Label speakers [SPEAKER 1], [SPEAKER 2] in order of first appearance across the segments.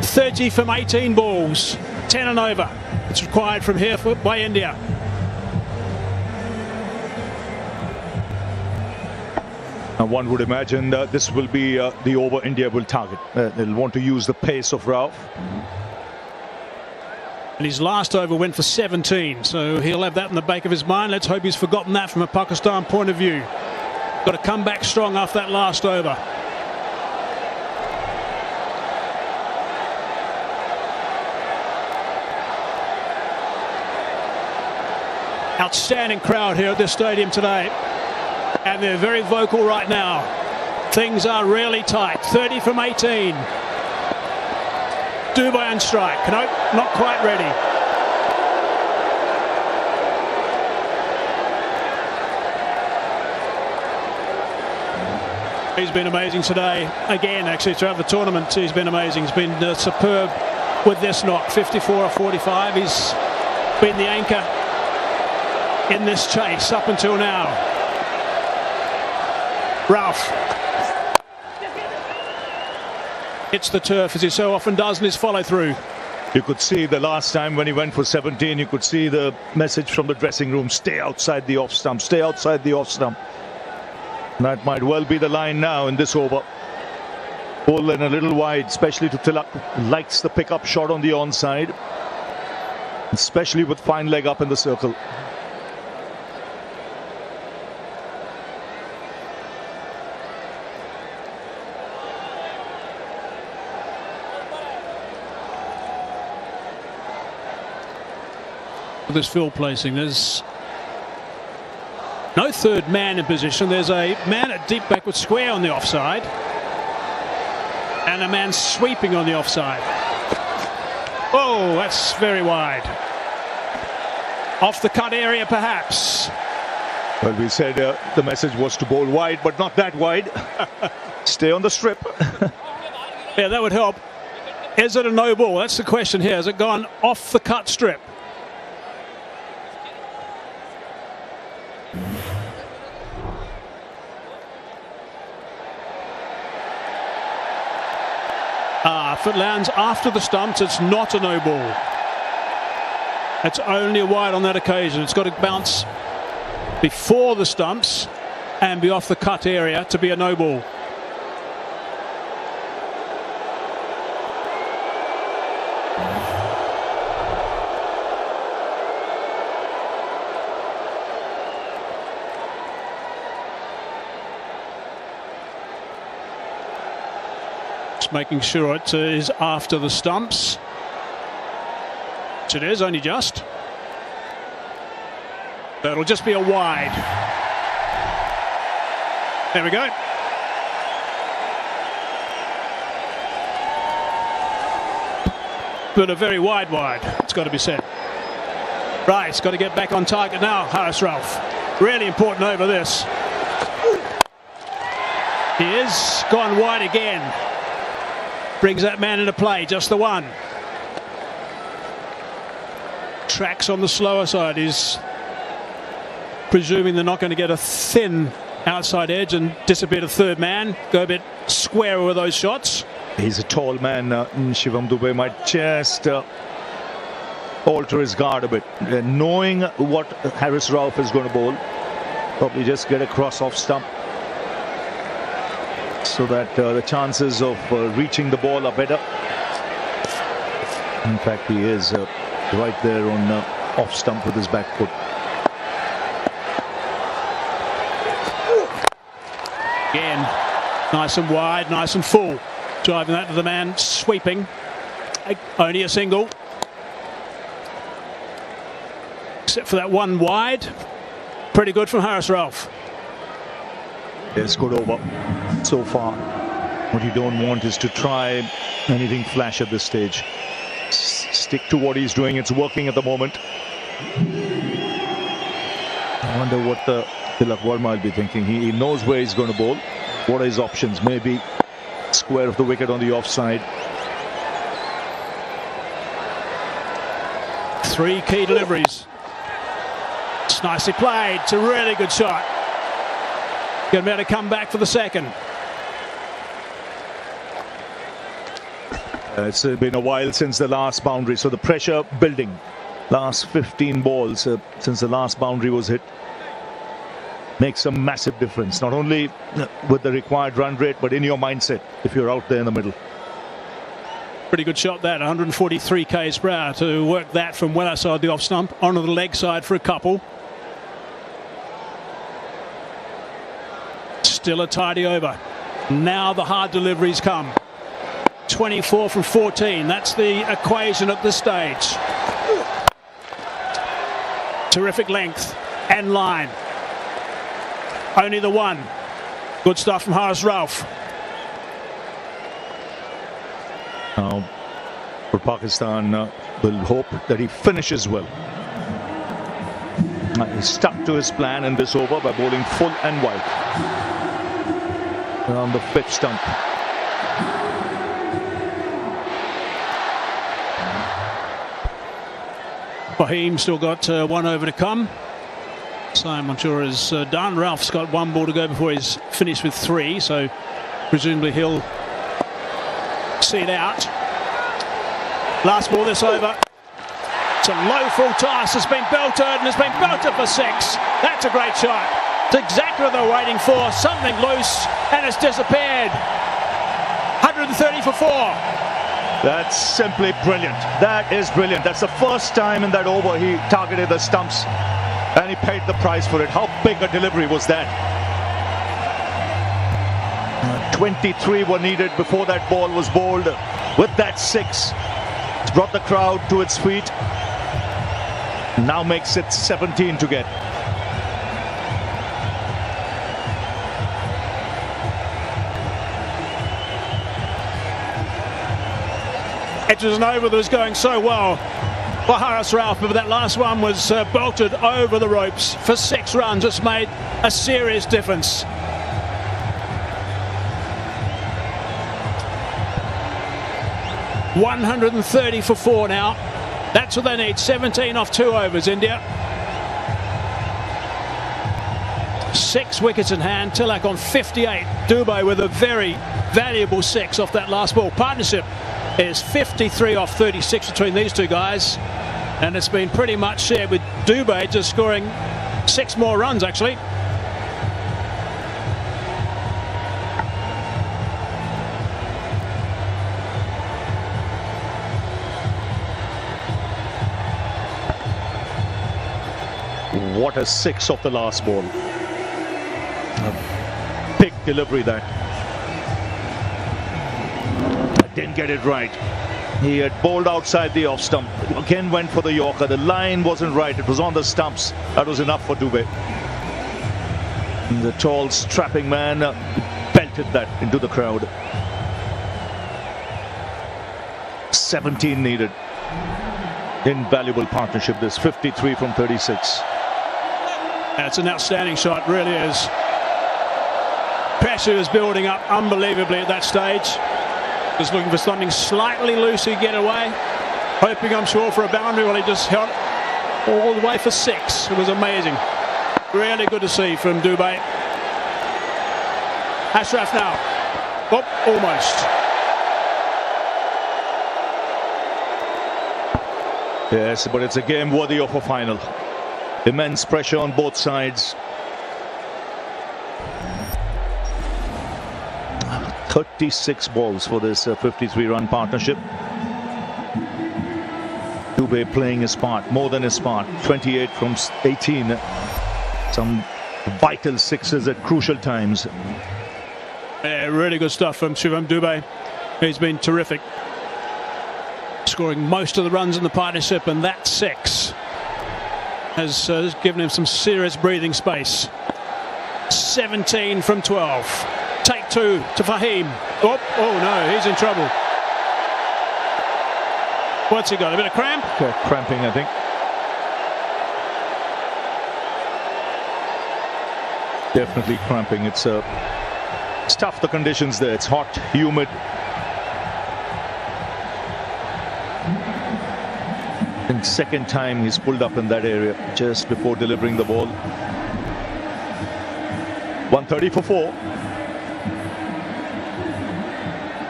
[SPEAKER 1] 30 from 18 balls, 10 and over. It's required from here by India.
[SPEAKER 2] And one would imagine that this will be the over India will target. They'll want to use the pace of Rauf.
[SPEAKER 1] And his last over went for 17, so he'll have that in the back of his mind. Let's hope he's forgotten that from a Pakistan point of view. Got to come back strong after that last over. Outstanding crowd here at this stadium today, and they're very vocal right now. Things are really tight. 30 from 18. Dubai on strike. No, not quite ready. He's been amazing today. Again, actually, throughout the tournament, he's been amazing. He's been superb with this knock. 54 or 45. He's been the anchor in this chase up until now. Rauf hits the turf as he so often does in his follow through.
[SPEAKER 2] You could see the last time when he went for 17, you could see the message from the dressing room: stay outside the off stump, stay outside the off stump. That might well be the line now in this over. Pull in a little wide, especially to Tilak. Likes the pickup shot on the onside, especially with fine leg up in the circle.
[SPEAKER 1] This field placing, there's no third man in position. There's a man at deep backward square on the offside and a man sweeping on the offside. Oh, that's very wide. Off the cut area perhaps.
[SPEAKER 2] Well, we said the message was to bowl wide, but not that wide. Stay on the strip.
[SPEAKER 1] Yeah, that would help. Is it a no ball? That's the question here. Has it gone off the cut strip? If it lands after the stumps, it's not a no ball. It's only a wide on that occasion. It's got to bounce before the stumps and be off the cut area to be a no ball. Making sure it is after the stumps, which it is, only just. That'll just be a wide. There we go. But a very wide, it's got to be said. Right, it's got to get back on target now, Haris Rauf. Really important over this. He is gone wide again. Brings that man into play, just the one. Tracks on the slower side. He's presuming they're not going to get a thin outside edge and disappear to third man. Go a bit squarer with those shots. He's
[SPEAKER 2] a tall man. Shivam Dube might just alter his guard a bit. Knowing what Haris Rauf is going to bowl, probably just get across off stump, so that the chances of reaching the ball are better. In fact, he is right there on off stump with his back foot.
[SPEAKER 1] Again, nice and wide, nice and full. Driving that to the man sweeping. Only a single. Except for that one wide. Pretty good from Haris Rauf.
[SPEAKER 2] It's good over so far. What you don't want is to try anything flash at this stage. Stick to what he's doing. It's working at the moment. I wonder what Tilak Verma will be thinking. He knows where he's going to bowl. What are his options? Maybe square of the wicket on the offside.
[SPEAKER 1] 3 key deliveries. It's nicely played. It's a really good shot. Going to be able to come back for the second.
[SPEAKER 2] It's been a while since the last boundary, so the pressure building. Last 15 balls since the last boundary was hit makes a massive difference, not only with the required run rate, but in your mindset if you're out there in the middle.
[SPEAKER 1] Pretty good shot that, 143 k's per hour to work that from well outside the off stump onto the leg side for a couple. Still a tidy over. Now the hard deliveries come. 24 from 14. That's the equation at this stage. Terrific length and line. Only the one. Good stuff from Haris Rauf.
[SPEAKER 2] Now, for Pakistan, will hope that he finishes well. He stuck to his plan in this over by bowling full and wide around the fifth stump.
[SPEAKER 1] Fahim still got one over to come. Simon Mansour is done. Ralph's got one ball to go before he's finished with 3, so presumably he'll see it out. Last ball this over. It's a low full toss. It's been belted and it's been belted for 6. That's a great shot. It's exactly what they're waiting for. Something loose and it's disappeared. 130 for 4.
[SPEAKER 2] That's simply brilliant. That is brilliant. That's the first time in that over he targeted the stumps and he paid the price for it. How big a delivery was that? 23 were needed before that ball was bowled. With that 6, it's brought the crowd to its feet. Now makes it 17 to get.
[SPEAKER 1] It was an over that was going so well for Haris Rauf, but that last one was bolted over the ropes for 6 runs. It's made a serious difference. $130 for 4 now. That's what they need. 17 off 2 overs, India. 6 wickets in hand. Tilak on 58. Dubey with a very valuable 6 off that last ball. Partnership is 53 off 36 between these two guys, and it's been pretty much shared with Dubey just scoring 6 more runs actually.
[SPEAKER 2] What a 6 off the last ball. A big delivery that. Didn't get it right. He had bowled outside the off stump. Again went for the Yorker. The line wasn't right. It was on the stumps. That was enough for Dubey. And the tall, strapping man belted that into the crowd. 17 needed. Invaluable partnership this. 53 from 36.
[SPEAKER 1] That's an outstanding shot, really is. Pressure is building up unbelievably at that stage. Just looking for something slightly loose to get away. Hoping, I'm sure, for a boundary. Well, he just held it all the way for 6. It was amazing. Really good to see from Dubey. Ashraf now. Oh, almost.
[SPEAKER 2] Yes, but it's a game worthy of a final. Immense pressure on both sides. 36 balls for this 53-run partnership. Dubey playing his part, more than his part. 28 from 18. Some vital 6s at crucial times.
[SPEAKER 1] Yeah, really good stuff from Shivam Dubey. He's been terrific. Scoring most of the runs in the partnership, and that 6 has given him some serious breathing space. 17 from 12. Take 2 to Fahim. Oh no, he's in trouble. What's he got? A bit of cramp?
[SPEAKER 2] Cramping, I think. Definitely cramping. It's tough, the conditions there. It's hot, humid. I think second time he's pulled up in that area just before delivering the ball. 130 for 4.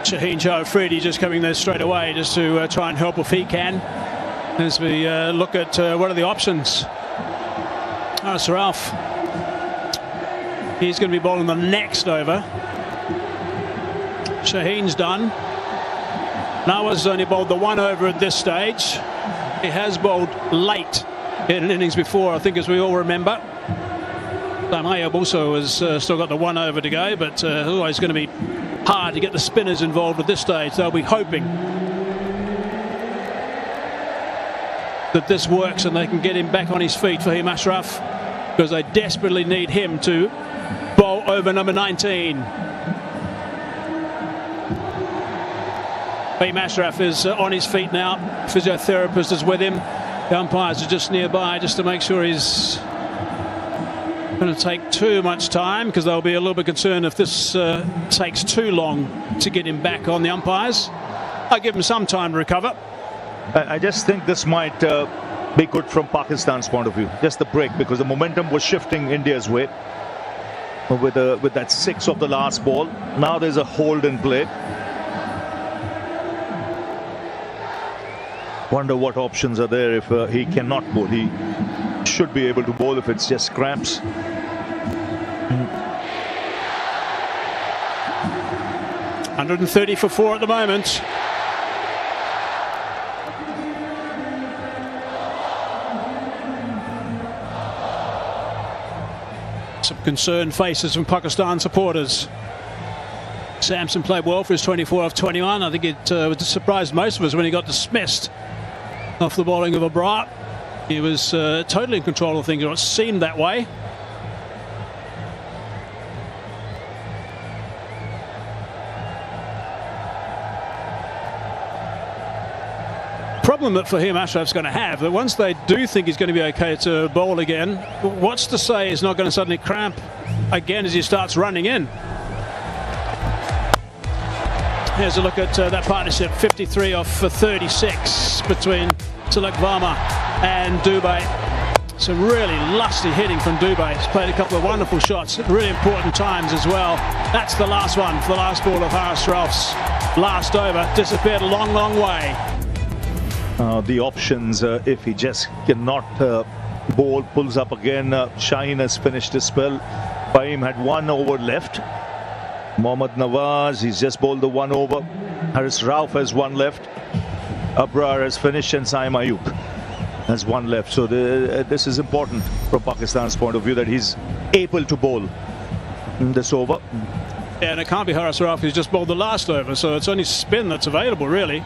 [SPEAKER 1] Shaheen Afridi just coming there straight away just to try and help if he can. As we look at what are the options. Haris Rauf. He's going to be bowling the next over. Shaheen's done. Nawa's only bowled the one over at this stage. He has bowled late in an innings before, I think, as we all remember. Ayub also has still got the one over to go, but always going to be hard to get the spinners involved at this stage. They'll be hoping that this works and they can get him back on his feet for him, Ashraf, because they desperately need him to bowl over number 19. Beam Ashraf is on his feet now. Physiotherapist is with him. The umpires are just nearby just to make sure he's going to take too much time, because they'll be a little bit concerned if this takes too long to get him back on the umpires. I'll give him some time to recover.
[SPEAKER 2] I just think this might be good from Pakistan's point of view. Just the break, because the momentum was shifting India's way with that 6 of the last ball. Now there's a hold in play. Wonder what options are there if he cannot bowl. He should be able to bowl if it's just cramps.
[SPEAKER 1] 130 for 4 at the moment. Some concerned faces from Pakistan supporters. Samson played well for his 24 off 21. I think it surprised most of us when he got dismissed off the bowling of Abrar. He was totally in control of things, or it seemed that way. Problem that for him Ashraf's going to have, that once they do think he's going to be okay to bowl again, what's to say he's not going to suddenly cramp again as he starts running in. Here's a look at that partnership, 53 off for 36 between Tilak Varma and Dubey. Some really lusty hitting from Dubey. He's played a couple of wonderful shots at really important times as well. That's the last one for the last ball of Haris Rauf's last over. Disappeared a long, long way.
[SPEAKER 2] The options, if he just cannot bowl, pulls up again. Shaheen has finished his spell. Fahim had 1 over left. Mohammad Nawaz, he's just bowled the 1 over. Haris Rauf has 1 left. Abrar has finished, and Saim Ayub has 1 left. So this is important from Pakistan's point of view, that he's able to bowl in this over.
[SPEAKER 1] Yeah, and it can't be Haris Rauf who's just bowled the last over, so it's only spin that's available, really.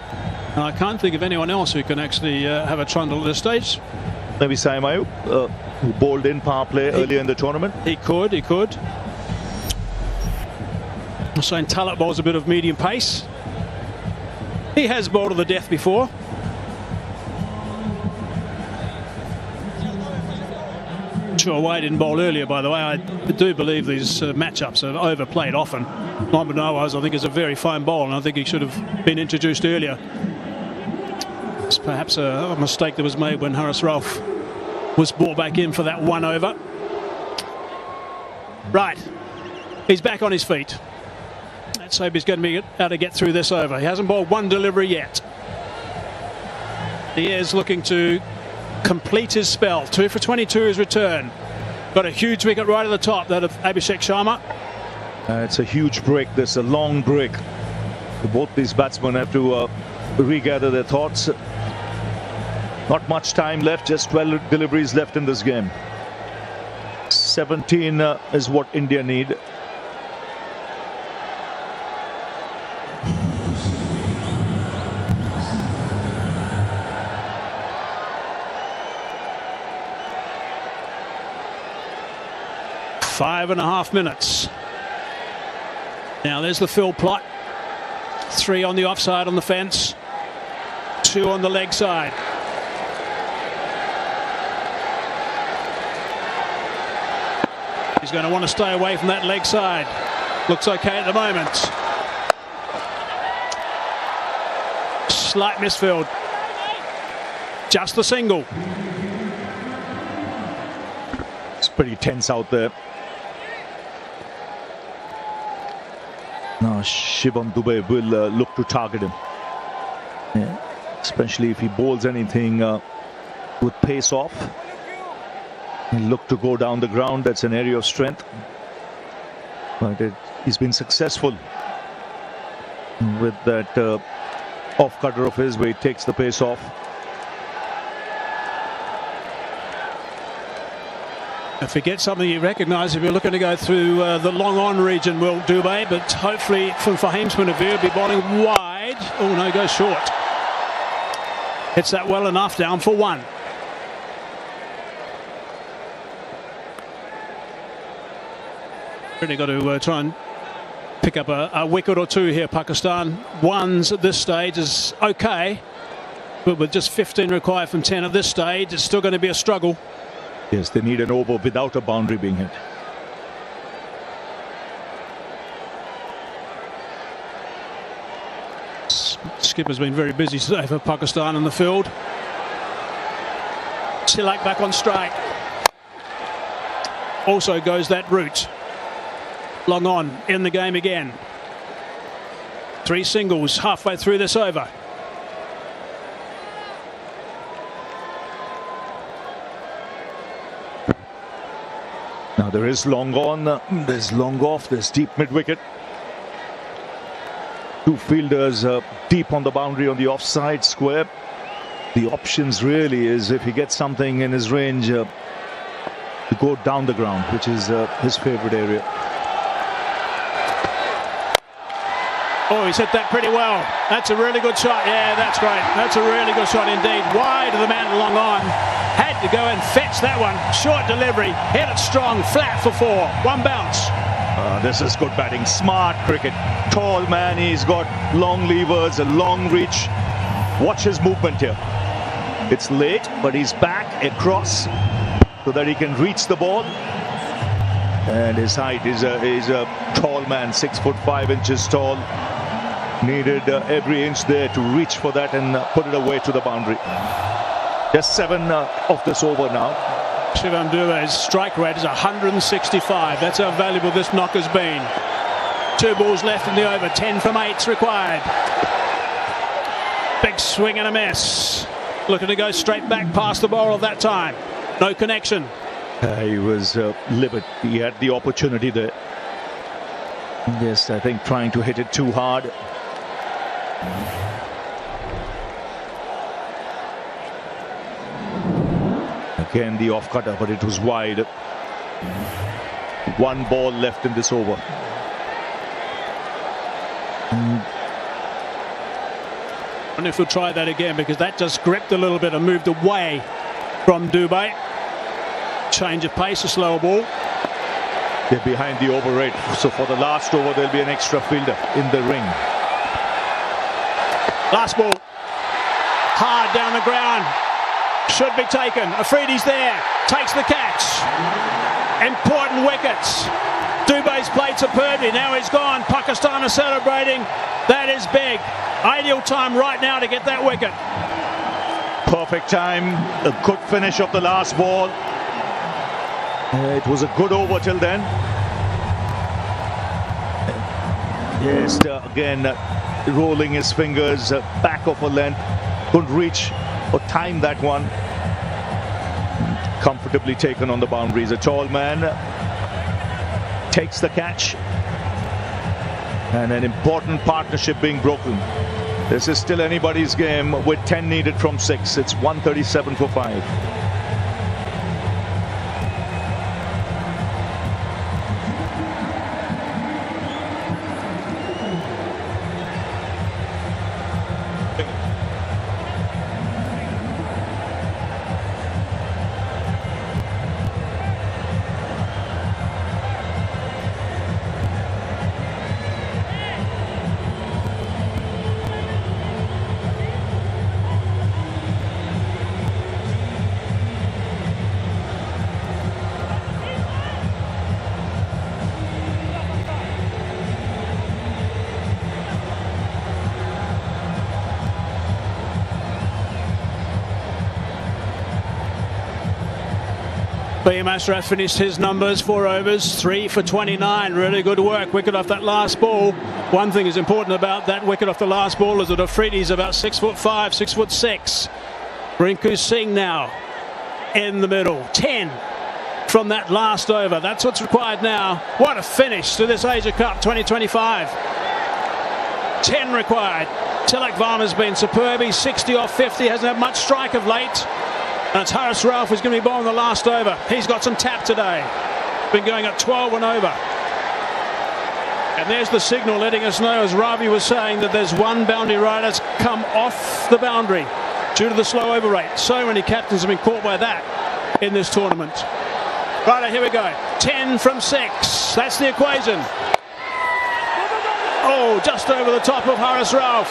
[SPEAKER 1] And I can't think of anyone else who can actually have a trundle at this stage.
[SPEAKER 2] Maybe Saim Ayub, who bowled in power play earlier in the tournament.
[SPEAKER 1] He could. Hussain Talat bowls a bit of medium pace. He has bowled to the death before. Sure, Wade didn't bowl earlier, by the way. I do believe these matchups are overplayed often. Mohammad Nawaz, I think, is a very fine bowler, and I think he should have been introduced earlier. It's perhaps a mistake that was made when Haris Rauf was brought back in for that 1 over. Right, he's back on his feet. Let's hope he's going to be able to get through this over. He hasn't bowled 1 delivery yet. He is looking to complete his spell. 2 for 22 his return. Got a huge wicket right at the top, that of Abhishek Sharma.
[SPEAKER 2] It's a huge break. This a long break. Both these batsmen have to regather their thoughts. Not much time left, just 12 deliveries left in this game. 17 is what India need.
[SPEAKER 1] Five and a half minutes. Now there's the fill plot. 3 on the offside on the fence. 2 on the leg side. He's going to want to stay away from that leg side. Looks okay at the moment. Slight misfield. Just the single. It's
[SPEAKER 2] pretty tense out there. No, Shivam Dube will look to target him. Yeah. Especially if he bowls anything with pace off. He'll look to go down the ground. That's an area of strength. But he's been successful with that off cutter of his where he takes the pace off.
[SPEAKER 1] If you get something you recognise, if you're looking to go through the long on region, Will Dubé, but hopefully from Fahim's point of view, he'll be bowling wide. Oh no, goes short. Hits that well enough, down for one. Really got to try and pick up a wicket or two here, Pakistan. Ones at this stage is okay, but with just 15 required from 10 at this stage, it's still going to be a struggle.
[SPEAKER 2] Yes, they need an over without a boundary being hit.
[SPEAKER 1] Skipper's been very busy today for Pakistan in the field. Tilak back on strike. Also goes that route. Long on in the game again. 3 singles halfway through this over.
[SPEAKER 2] Now there is long on, there's long off, there's deep mid wicket. 2 fielders deep on the boundary on the offside square. The options really is if he gets something in his range to go down the ground, which is his favourite area.
[SPEAKER 1] Oh, he's hit that pretty well. That's a really good shot. Yeah, that's great. That's a really good shot indeed. Wide of the man, long on. Had to go and fetch that one. Short delivery. Hit it strong. Flat for 4. 1 bounce.
[SPEAKER 2] This is good batting. Smart cricket. Tall man. He's got long levers, a long reach. Watch his movement here. It's late, but he's back across so that he can reach the ball. And his height is a tall man, 6'5" tall. Needed every inch there to reach for that and put it away to the boundary. Just 7 of this over now.
[SPEAKER 1] Shivam Dube's strike rate is 165. That's how valuable this knock has been. 2 balls left in the over. 10 from 8's required. Big swing and a miss. Looking to go straight back past the bowler that time. No connection.
[SPEAKER 2] He was livid. He had the opportunity there. Yes, I think trying to hit it too hard. Again, the off cutter, but it was wide. 1 ball left in this over.
[SPEAKER 1] I wonder if we'll try that again, because that just gripped a little bit and moved away from Dubé. Change of pace, a slower ball.
[SPEAKER 2] They're behind the over rate, so for the last over there'll be an extra fielder in the ring.
[SPEAKER 1] Last ball. Hard down the ground. Should be taken. Afridi's there. Takes the catch. Important wickets. Dubé's played superbly. Now he's gone. Pakistan are celebrating. That is big. Ideal time right now to get that wicket.
[SPEAKER 2] Perfect time. A good finish of the last ball. It was a good over till then. Yes, again, rolling his fingers back of a length. Couldn't reach or time that one. Comfortably taken on the boundaries. A tall man takes the catch. And an important partnership being broken. This is still anybody's game with 10 needed from 6. It's 137 for 5.
[SPEAKER 1] B. Ashraf finished his numbers, 4 overs, 3 for 29. Really good work. Wicket off that last ball. One thing is important about that wicket off the last ball is that Afridi's about 6'5", 6'6". Rinku Singh now in the middle. 10 from that last over. That's what's required now. What a finish to this Asia Cup 2025. 10 required. Tilak Varma's been superb. He's 60 off 50. Hasn't had much strike of late. And it's Haris Rauf who's going to be bowling the last over. He's got some tap today. Been going at 12 and over. And there's the signal letting us know, as Ravi was saying, that there's one boundary rider that's come off the boundary due to the slow over rate. So many captains have been caught by that in this tournament. Right, here we go. 10 from 6. That's the equation. Oh, just over the top of Haris Rauf.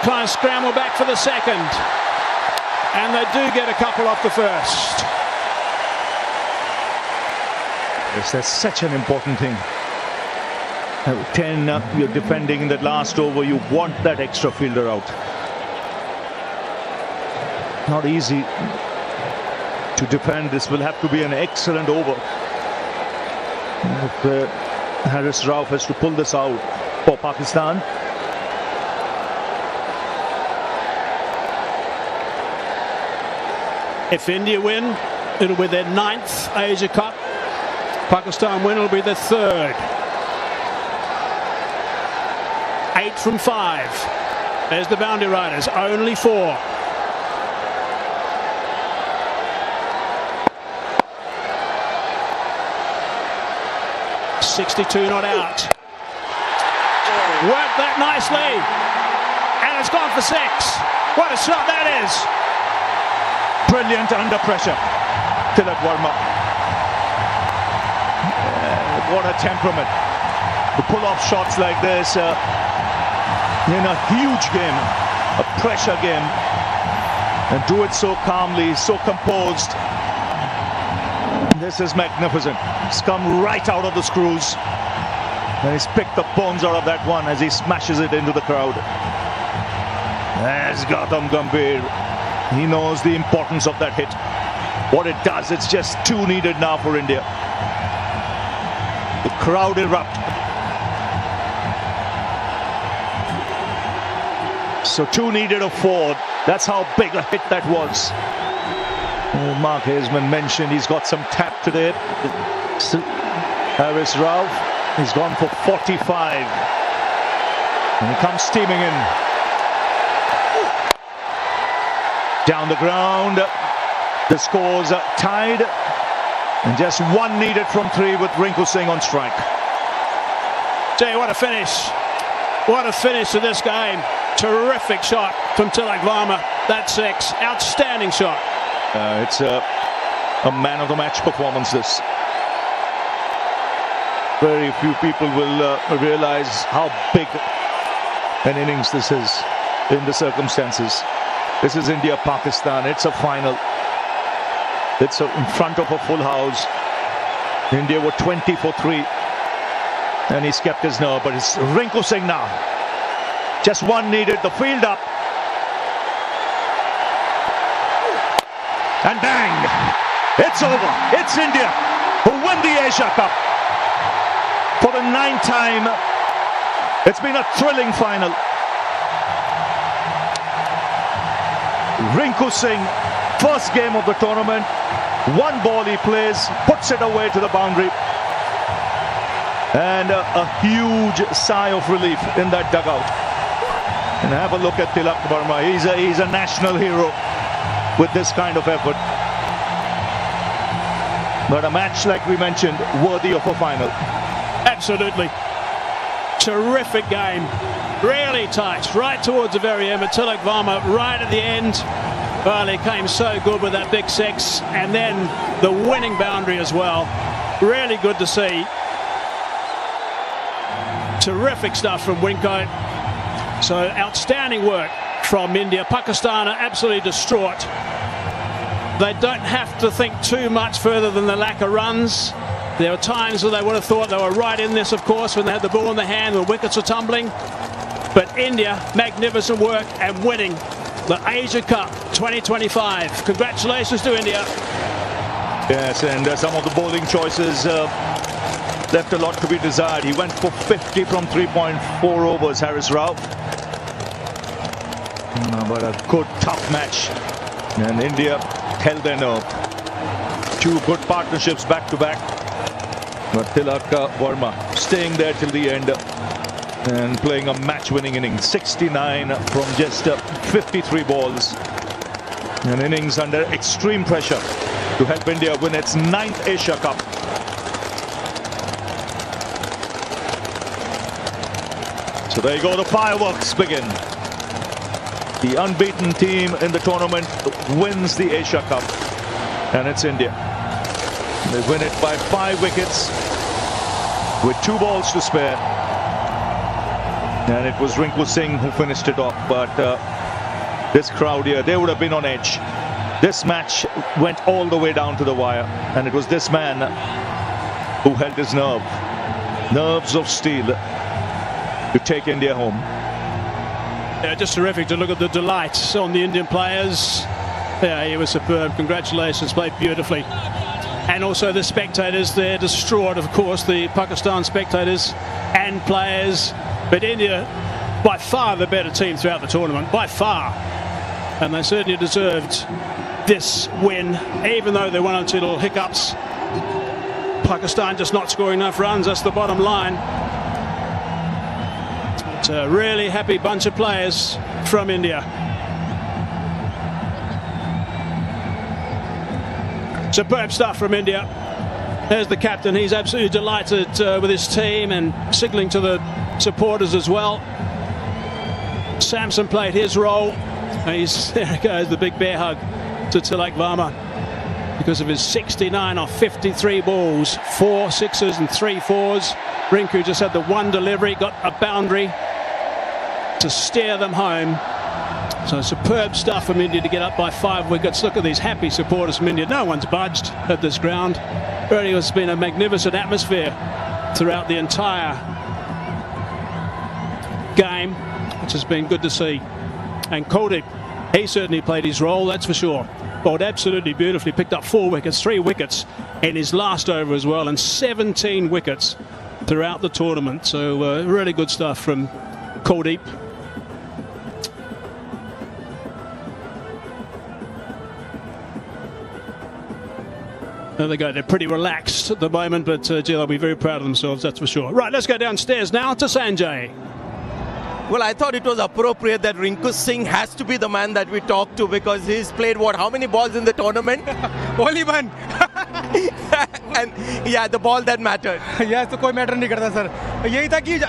[SPEAKER 1] Trying to scramble back for the second. And they do get a couple off the first.
[SPEAKER 2] Yes, that's such an important thing. 10, you're defending in that last over. You want that extra fielder out. Not easy to defend. This will have to be an excellent over. If Haris Rauf has to pull this out for Pakistan.
[SPEAKER 1] If India win, it'll be their 9th Asia Cup. Pakistan win, it'll be their 3rd. 8 from 5. There's the boundary riders, only 4. .62 not out. Worked that nicely. And it's gone for 6. What a shot that is.
[SPEAKER 2] Brilliant under pressure. Tilak Varma. What a temperament. To pull off shots like this in a huge game, a pressure game, and do it so calmly, so composed. This is magnificent. It's come right out of the screws. And he's picked the bones out of that one as he smashes it into the crowd. There's Gautam Gambhir. He knows the importance of that hit. What it does, it's just 2 needed now for India. The crowd erupt. So 2 needed of 4. That's how big a hit that was. Mark Haseman mentioned he's got some tap today. Haris Rauf, he's gone for 45. And he comes steaming in. Down the ground, the score's tied. And just 1 needed from 3 with Rinku Singh on strike.
[SPEAKER 1] Jay, what a finish. What a finish to this game. Terrific shot from Tilak Varma. That's 6. Outstanding shot.
[SPEAKER 2] It's a man of the match performance, this. Very few people will realize how big an innings this is in the circumstances. This is India-Pakistan. It's a final. It's in front of a full house. India were 20 for 3. And he's kept his nerve, but it's Rinku Singh now. Just 1 needed, the field up. And bang! It's over. It's India who win the Asia Cup. For the 9th time. It's been a thrilling final. Rinku Singh, first game of the tournament. 1 ball he plays, puts it away to the boundary. And a huge sigh of relief in that dugout. And have a look at Tilak Varma. He's a national hero with this kind of effort. But a match, like we mentioned, worthy of a final.
[SPEAKER 1] Absolutely. Terrific game. Really tight. Right towards the very end. But Tilak Varma right at the end. Well, he came so good with that big 6. And then the winning boundary as well. Really good to see. Terrific stuff from Winko. So outstanding work from India. Pakistan are absolutely distraught. They don't have to think too much further than the lack of runs. There were times where they would have thought they were right in this, of course, when they had the ball in the hand, the wickets were tumbling. But India, magnificent work and winning the Asia Cup 2025. Congratulations to India.
[SPEAKER 2] Yes, and some of the bowling choices left a lot to be desired. He went for 50 from 3.4 overs, Haris Rao. But a good, tough match. And India held their nerve. Two good partnerships back to back. But Tilak Verma staying there till the end and playing a match-winning innings. 69 from just 53 balls. An innings under extreme pressure to help India win its 9th Asia Cup. So there you go, the fireworks begin. The unbeaten team in the tournament wins the Asia Cup, and it's India. They win it by 5 wickets with 2 balls to spare. And it was Rinku Singh who finished it off, but this crowd here, they would have been on edge. This match went all the way down to the wire, and it was this man who held his nerves of steel to take India home.
[SPEAKER 1] Yeah, just terrific to look at the delight on the Indian players. Yeah, he was superb. Congratulations, played beautifully. And also the spectators, they're distraught, of course, the Pakistan spectators and players. But India, by far the better team throughout the tournament, by far. And they certainly deserved this win, even though there were 1 or 2 little hiccups. Pakistan just not scoring enough runs, that's the bottom line. It's a really happy bunch of players from India. Superb stuff from India. There's the captain, he's absolutely delighted with his team and signalling to the supporters as well. Samson played his role. There he goes, the big bear hug to Tilak Verma because of his 69 off 53 balls, 4 sixes and 3 fours. Rinku just had the 1 delivery, got a boundary to steer them home. So superb stuff from India to get up by 5 wickets. Look at these happy supporters from India. No one's budged at this ground. Really has been a magnificent atmosphere throughout the entire game, which has been good to see. And Kuldeep, he certainly played his role, that's for sure. Bowled absolutely beautifully, picked up 4 wickets, 3 wickets in his last over as well, and 17 wickets throughout the tournament. So really good stuff from Kuldeep. There they go, they're pretty relaxed at the moment, but gee, they'll be very proud of themselves, that's for sure. Right, let's go downstairs now to Sanjay.
[SPEAKER 3] Well, I thought it was appropriate that Rinku Singh has to be the man that we talk to, because he's played, what, how many balls in the tournament?
[SPEAKER 4] Only 1.
[SPEAKER 3] And yeah, the ball that mattered.
[SPEAKER 4] Yes, तो कोई matter नहीं करता sir. यही था कि